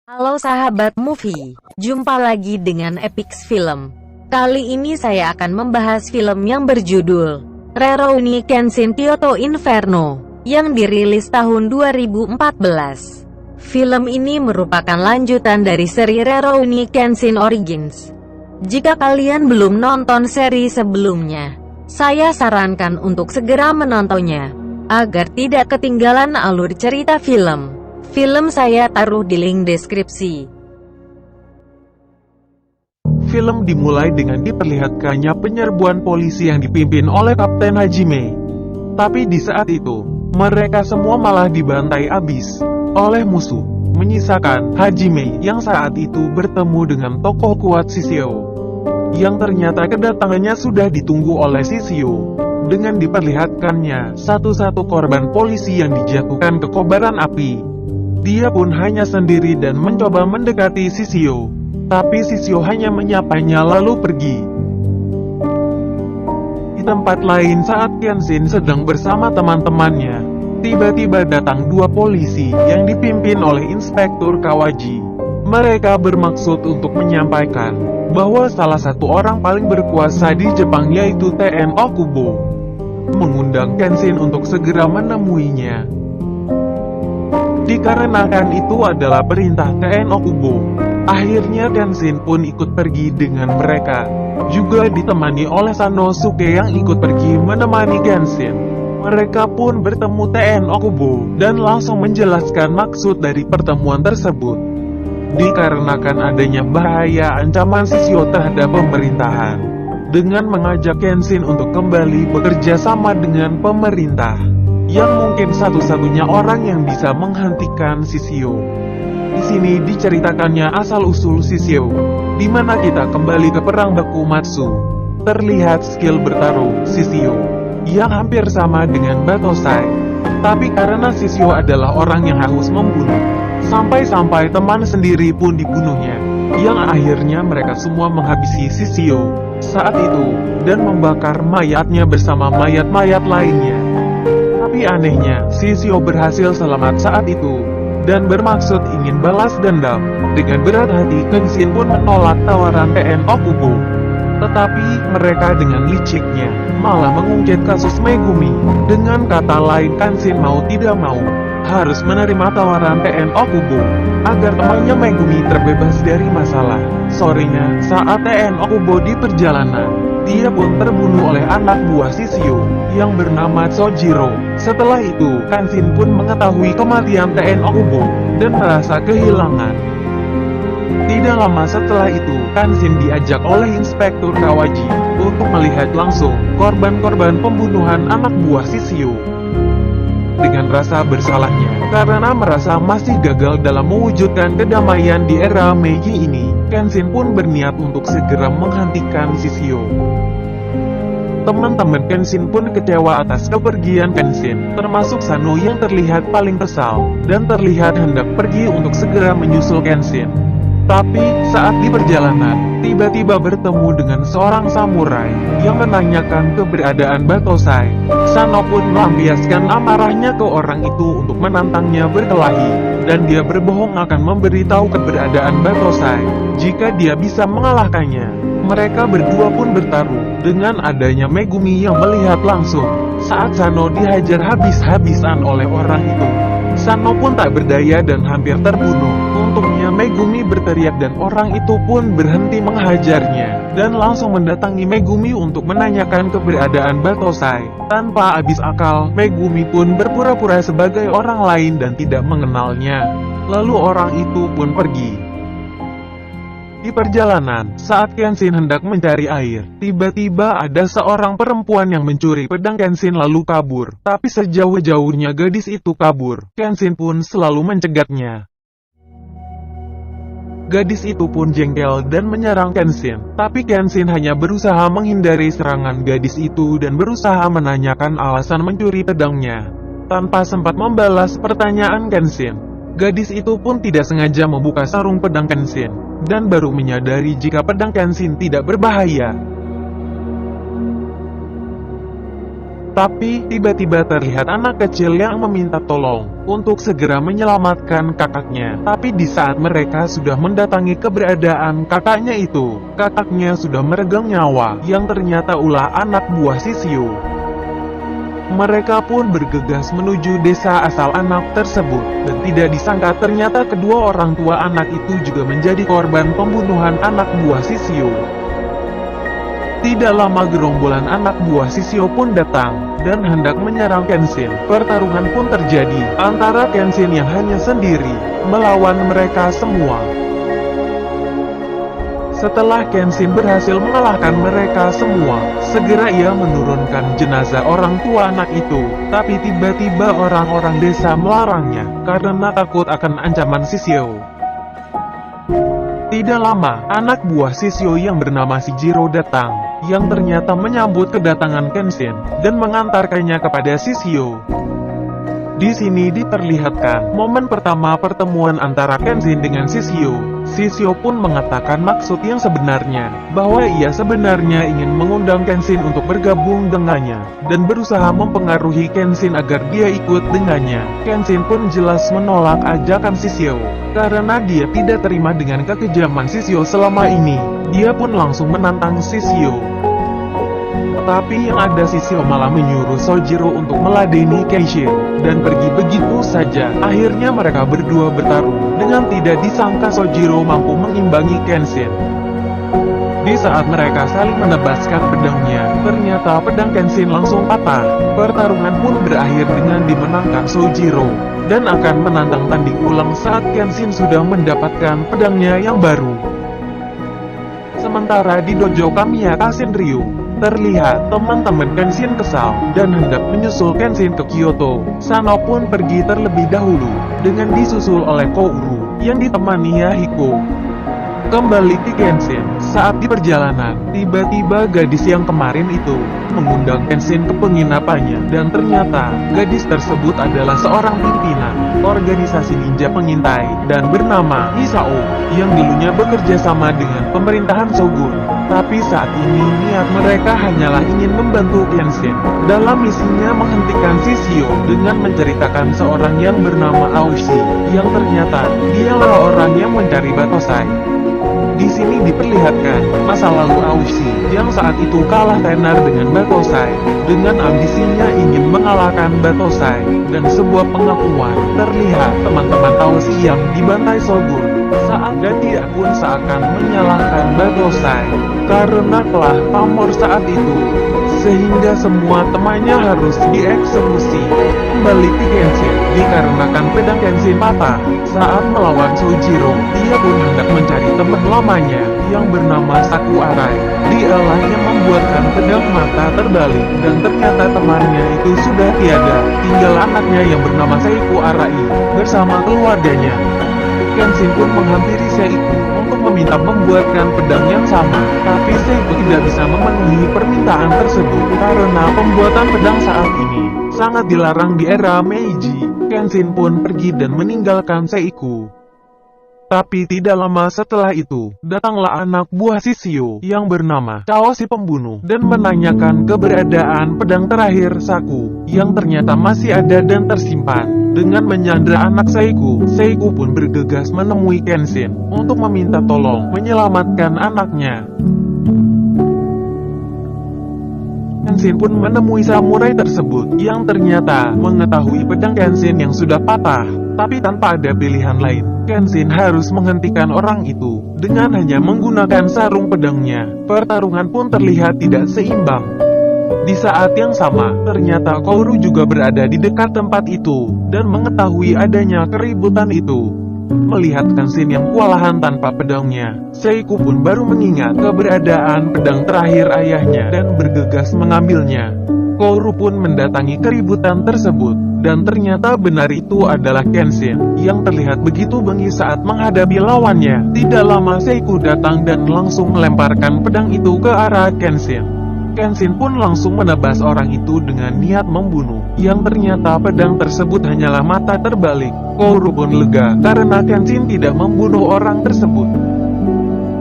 Halo sahabat movie, jumpa lagi dengan Epix Film. Kali ini saya akan membahas film yang berjudul Rurouni Kenshin Kyoto Inferno, yang dirilis tahun 2014. Film ini merupakan lanjutan dari seri Rurouni Kenshin Origins. Jika kalian belum nonton seri sebelumnya, saya sarankan untuk segera menontonnya, agar tidak ketinggalan alur cerita film. Film saya taruh di link deskripsi. Film dimulai dengan diperlihatkannya penyerbuan polisi yang dipimpin oleh Kapten Hajime. Tapi di saat itu, mereka semua malah dibantai abis oleh musuh, menyisakan Hajime yang saat itu bertemu dengan tokoh kuat Shishio, yang ternyata kedatangannya sudah ditunggu oleh Shishio. Dengan diperlihatkannya satu-satu korban polisi yang dijatuhkan ke kobaran api, dia pun hanya sendiri dan mencoba mendekati Shishio. Tapi Shishio hanya menyapanya lalu pergi. Di tempat lain saat Kenshin sedang bersama teman-temannya, tiba-tiba datang dua polisi yang dipimpin oleh Inspektur Kawaji. Mereka bermaksud untuk menyampaikan bahwa salah satu orang paling berkuasa di Jepang yaitu TN Okubo mengundang Kenshin untuk segera menemuinya. Dikarenakan itu adalah perintah TN Okubo, akhirnya Kenshin pun ikut pergi dengan mereka, juga ditemani oleh Sanosuke yang ikut pergi menemani Kenshin. Mereka pun bertemu TN Okubo dan langsung menjelaskan maksud dari pertemuan tersebut. Dikarenakan adanya bahaya ancaman Shishio terhadap pemerintahan, dengan mengajak Kenshin untuk kembali bekerja sama dengan pemerintah, yang mungkin satu-satunya orang yang bisa menghentikan Shishio. Di sini diceritakannya asal-usul Shishio, di mana kita kembali ke perang Bakumatsu. Terlihat skill bertarung Shishio yang hampir sama dengan Batosai. Tapi karena Shishio adalah orang yang harus membunuh, sampai-sampai teman sendiri pun dibunuhnya, yang akhirnya mereka semua menghabisi Shishio saat itu, dan membakar mayatnya bersama mayat-mayat lainnya. Tapi anehnya, Shishio berhasil selamat saat itu, dan bermaksud ingin balas dendam. Dengan berat hati, Kenshin pun menolak tawaran TN Okubo. Tetapi mereka dengan liciknya, malah mengungkit kasus Megumi. Dengan kata lain, Kenshin mau tidak mau, harus menerima tawaran TN Okubo, agar temannya Megumi terbebas dari masalah. Sorenya, saat TN Okubo di perjalanan, dia pun terbunuh oleh anak buah Shishio, yang bernama Sojiro. Setelah itu, Kenshin pun mengetahui kematian TN Okubo, dan merasa kehilangan. Tidak lama setelah itu, Kenshin diajak oleh Inspektur Kawaji, untuk melihat langsung korban-korban pembunuhan anak buah Shishio. Dengan rasa bersalahnya, karena merasa masih gagal dalam mewujudkan kedamaian di era Meiji ini, Kenshin pun berniat untuk segera menghentikan Shishio. Teman-teman Kenshin pun kecewa atas kepergian Kenshin, termasuk Sano yang terlihat paling kesal, dan terlihat hendak pergi untuk segera menyusul Kenshin. Tapi, saat di perjalanan, tiba-tiba bertemu dengan seorang samurai, yang menanyakan keberadaan Batosai. Sano pun melampiaskan amarahnya ke orang itu untuk menantangnya berkelahi, dan dia berbohong akan memberitahu keberadaan Batosai, jika dia bisa mengalahkannya. Mereka berdua pun bertaruh, dengan adanya Megumi yang melihat langsung, saat Sano dihajar habis-habisan oleh orang itu. Sano pun tak berdaya dan hampir terbunuh. Untungnya Megumi berteriak dan orang itu pun berhenti menghajarnya, dan langsung mendatangi Megumi untuk menanyakan keberadaan Batosai. Tanpa habis akal, Megumi pun berpura-pura sebagai orang lain dan tidak mengenalnya. Lalu orang itu pun pergi. Di perjalanan, saat Kenshin hendak mencari air, tiba-tiba ada seorang perempuan yang mencuri pedang Kenshin lalu kabur. Tapi sejauh-jauhnya gadis itu kabur, Kenshin pun selalu mencegatnya. Gadis itu pun jengkel dan menyerang Kenshin, tapi Kenshin hanya berusaha menghindari serangan gadis itu dan berusaha menanyakan alasan mencuri pedangnya. Tanpa sempat membalas pertanyaan Kenshin, gadis itu pun tidak sengaja membuka sarung pedang Kenshin, dan baru menyadari jika pedang Kenshin tidak berbahaya. Tapi, tiba-tiba terlihat anak kecil yang meminta tolong untuk segera menyelamatkan kakaknya. Tapi di saat mereka sudah mendatangi keberadaan kakaknya itu, kakaknya sudah meregang nyawa, yang ternyata ulah anak buah Shishio. Mereka pun bergegas menuju desa asal anak tersebut, dan tidak disangka ternyata kedua orang tua anak itu juga menjadi korban pembunuhan anak buah Shishio. Tidak lama gerombolan anak buah Shishio pun datang, dan hendak menyerang Kenshin. Pertarungan pun terjadi, antara Kenshin yang hanya sendiri, melawan mereka semua. Setelah Kenshin berhasil mengalahkan mereka semua, segera ia menurunkan jenazah orang tua anak itu. Tapi tiba-tiba orang-orang desa melarangnya, karena takut akan ancaman Shishio. Tidak lama, anak buah Shishio yang bernama Shijiro datang, yang ternyata menyambut kedatangan Kenshin, dan mengantarkannya kepada Shishio. Di sini diperlihatkan momen pertama pertemuan antara Kenshin dengan Shishio. Shishio pun mengatakan maksud yang sebenarnya, bahwa ia sebenarnya ingin mengundang Kenshin untuk bergabung dengannya, dan berusaha mempengaruhi Kenshin agar dia ikut dengannya. Kenshin pun jelas menolak ajakan Shishio, karena dia tidak terima dengan kekejaman Shishio selama ini. Dia pun langsung menantang Shishio. Tapi yang ada Shishio malah menyuruh Sojiro untuk meladeni Kenshin, dan pergi begitu saja. Akhirnya mereka berdua bertarung, dengan tidak disangka Sojiro mampu mengimbangi Kenshin. Di saat mereka saling menebaskan pedangnya, ternyata pedang Kenshin langsung patah. Pertarungan pun berakhir dengan dimenangkan Sojiro, dan akan menantang tanding ulang saat Kenshin sudah mendapatkan pedangnya yang baru. Sementara di dojo Kamiya Kashinryu, terlihat teman-teman Kenshin kesal, dan hendak menyusul Kenshin ke Kyoto. Sano pun pergi terlebih dahulu, dengan disusul oleh Kouru, yang ditemani Yahiko. Kembali ke Kenshin, saat di perjalanan, tiba-tiba gadis yang kemarin itu mengundang Kenshin ke penginapannya, dan ternyata gadis tersebut adalah seorang pimpinan organisasi ninja pengintai, dan bernama Hisao, yang dulunya bekerja sama dengan pemerintahan Shogun. Tapi saat ini niat mereka hanyalah ingin membantu Kenshin dalam misinya menghentikan Shishio dengan menceritakan seorang yang bernama Aoshi, yang ternyata dialah orang yang mencari Batosai. Di sini diperlihatkan masa lalu Aoshi yang saat itu kalah tenar dengan Batosai, dengan ambisinya ingin mengalahkan Batosai, dan sebuah pengakuan terlihat teman-teman Aoshi yang dibantai Shogun saat dan dia pun seakan menyalahkan Batosai karena telah pamor saat itu, sehingga semua temannya harus dieksekusi. Kembali ke Kenshin, dikarenakan pedang Kenshin patah saat melawan Sojiro, dia pun hendak mencari teman lamanya yang bernama Saku Arai. Dialah yang membuatkan pedang mata terbalik, dan ternyata temannya itu sudah tiada, tinggal anaknya yang bernama Seiku Arai bersama keluarganya. Kenshin pun menghampiri Seiku untuk meminta membuatkan pedang yang sama, tapi Seiku tidak bisa memenuhi permintaan tersebut karena pembuatan pedang saat ini sangat dilarang di era Meiji. Kenshin pun pergi dan meninggalkan Seiku. Tapi tidak lama setelah itu, datanglah anak buah Shishio yang bernama Chao si pembunuh, dan menanyakan keberadaan pedang terakhir Saku, yang ternyata masih ada dan tersimpan. Dengan menyandra anak Seiku, Seiku pun bergegas menemui Kenshin untuk meminta tolong menyelamatkan anaknya. Kenshin pun menemui samurai tersebut, yang ternyata mengetahui pedang Kenshin yang sudah patah. Tapi tanpa ada pilihan lain, Kenshin harus menghentikan orang itu dengan hanya menggunakan sarung pedangnya. Pertarungan pun terlihat tidak seimbang. Di saat yang sama, ternyata Kouru juga berada di dekat tempat itu, dan mengetahui adanya keributan itu. Melihat Kenshin yang kewalahan tanpa pedangnya, Seiku pun baru mengingat keberadaan pedang terakhir ayahnya dan bergegas mengambilnya. Kouru pun mendatangi keributan tersebut, dan ternyata benar itu adalah Kenshin, yang terlihat begitu bengis saat menghadapi lawannya. Tidak lama Seiku datang dan langsung melemparkan pedang itu ke arah Kenshin. Kenshin pun langsung menebas orang itu dengan niat membunuh, yang ternyata pedang tersebut hanyalah mata terbalik. Kouru pun lega karena Kenshin tidak membunuh orang tersebut.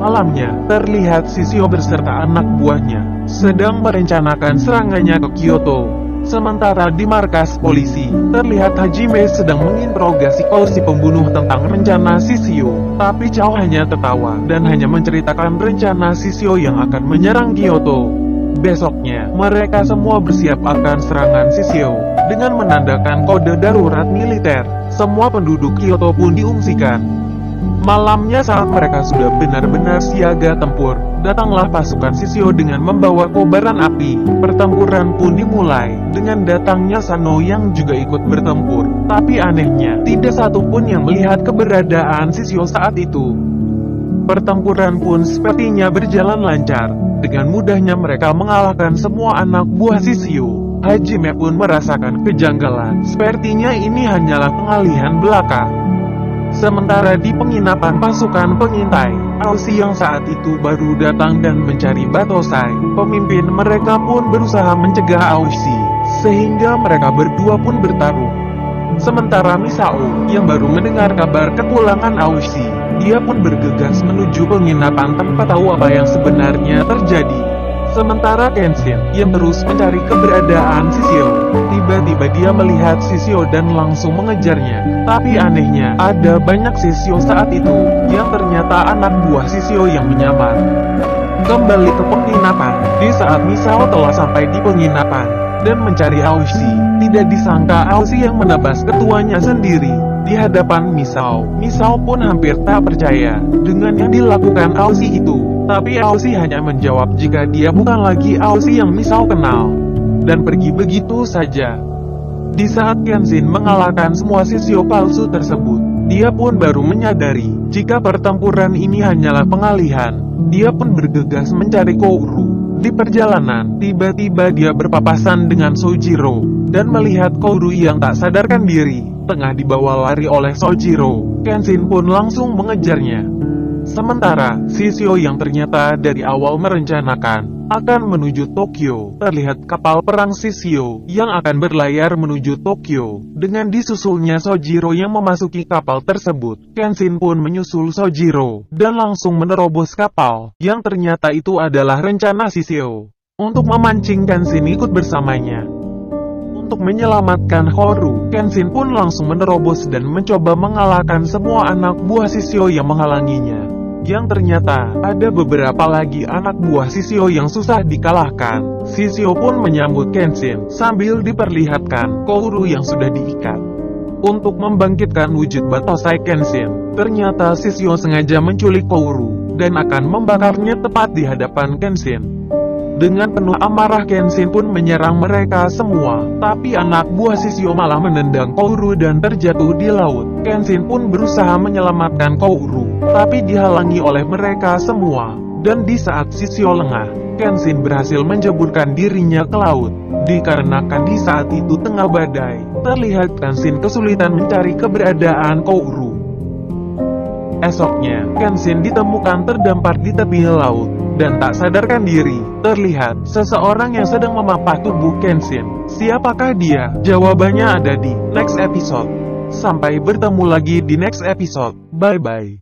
Malamnya, terlihat Shishio beserta anak buahnya sedang merencanakan serangannya ke Kyoto. Sementara di markas polisi, terlihat Hajime sedang menginterogasi Kou si pembunuh tentang rencana Shishio. Tapi Chao hanya tertawa dan hanya menceritakan rencana Shishio yang akan menyerang Kyoto. Besoknya, mereka semua bersiap akan serangan Shishio. Dengan menandakan kode darurat militer, semua penduduk Kyoto pun diungsikan. Malamnya saat mereka sudah benar-benar siaga tempur, datanglah pasukan Shishio dengan membawa kobaran api. Pertempuran pun dimulai, dengan datangnya Sano yang juga ikut bertempur. Tapi anehnya, tidak satu pun yang melihat keberadaan Shishio saat itu. Pertempuran pun sepertinya berjalan lancar. Dengan mudahnya mereka mengalahkan semua anak buah Shishio. Hajime pun merasakan kejanggalan, sepertinya ini hanyalah pengalihan belaka. Sementara di penginapan pasukan pengintai, Aoshi yang saat itu baru datang dan mencari Batosai, pemimpin mereka pun berusaha mencegah Aoshi, sehingga mereka berdua pun bertarung. Sementara Misao, yang baru mendengar kabar kepulangan Aoshi, dia pun bergegas menuju penginapan tanpa tahu apa yang sebenarnya terjadi. Sementara Kenshin, yang terus mencari keberadaan Shishio, tiba-tiba dia melihat Shishio dan langsung mengejarnya. Tapi anehnya, ada banyak Shishio saat itu, yang ternyata anak buah Shishio yang menyamar. Kembali ke penginapan, di saat Misao telah sampai di penginapan, dan mencari Aoshi, tidak disangka Aoshi yang menebas ketuanya sendiri. Di hadapan Misao, Misao pun hampir tak percaya dengan yang dilakukan Aoshi itu. Tapi Aoshi hanya menjawab jika dia bukan lagi Aoshi yang Misao kenal, dan pergi begitu saja. Di saat Kenshin mengalahkan semua Shishio palsu tersebut, dia pun baru menyadari jika pertempuran ini hanyalah pengalihan. Dia pun bergegas mencari Kouru. Di perjalanan, tiba-tiba dia berpapasan dengan Sojiro, dan melihat Kouru yang tak sadarkan diri, tengah dibawa lari oleh Sojiro. Kenshin pun langsung mengejarnya. Sementara, Shishio yang ternyata dari awal merencanakan akan menuju Tokyo, terlihat kapal perang Shishio yang akan berlayar menuju Tokyo. Dengan disusulnya Sojiro yang memasuki kapal tersebut, Kenshin pun menyusul Sojiro, dan langsung menerobos kapal, yang ternyata itu adalah rencana Shishio untuk memancing Kenshin ikut bersamanya. Untuk menyelamatkan Horu, Kenshin pun langsung menerobos dan mencoba mengalahkan semua anak buah Shishio yang menghalanginya. Yang ternyata, ada beberapa lagi anak buah Shishio yang susah dikalahkan. Shishio pun menyambut Kenshin, sambil diperlihatkan Kouru yang sudah diikat. Untuk membangkitkan wujud Batosai Kenshin, ternyata Shishio sengaja menculik Kouru, dan akan membakarnya tepat di hadapan Kenshin. Dengan penuh amarah Kenshin pun menyerang mereka semua, tapi anak buah Shishio malah menendang Kouru dan terjatuh di laut. Kenshin pun berusaha menyelamatkan Kouru, tapi dihalangi oleh mereka semua. Dan di saat Shishio lengah, Kenshin berhasil menjeburkan dirinya ke laut. Dikarenakan di saat itu tengah badai, terlihat Kenshin kesulitan mencari keberadaan Kouru. Esoknya, Kenshin ditemukan terdampar di tepi laut, dan tak sadarkan diri. Terlihat, seseorang yang sedang memapah tubuh Kenshin. Siapakah dia? Jawabannya ada di next episode. Sampai bertemu lagi di next episode. Bye-bye.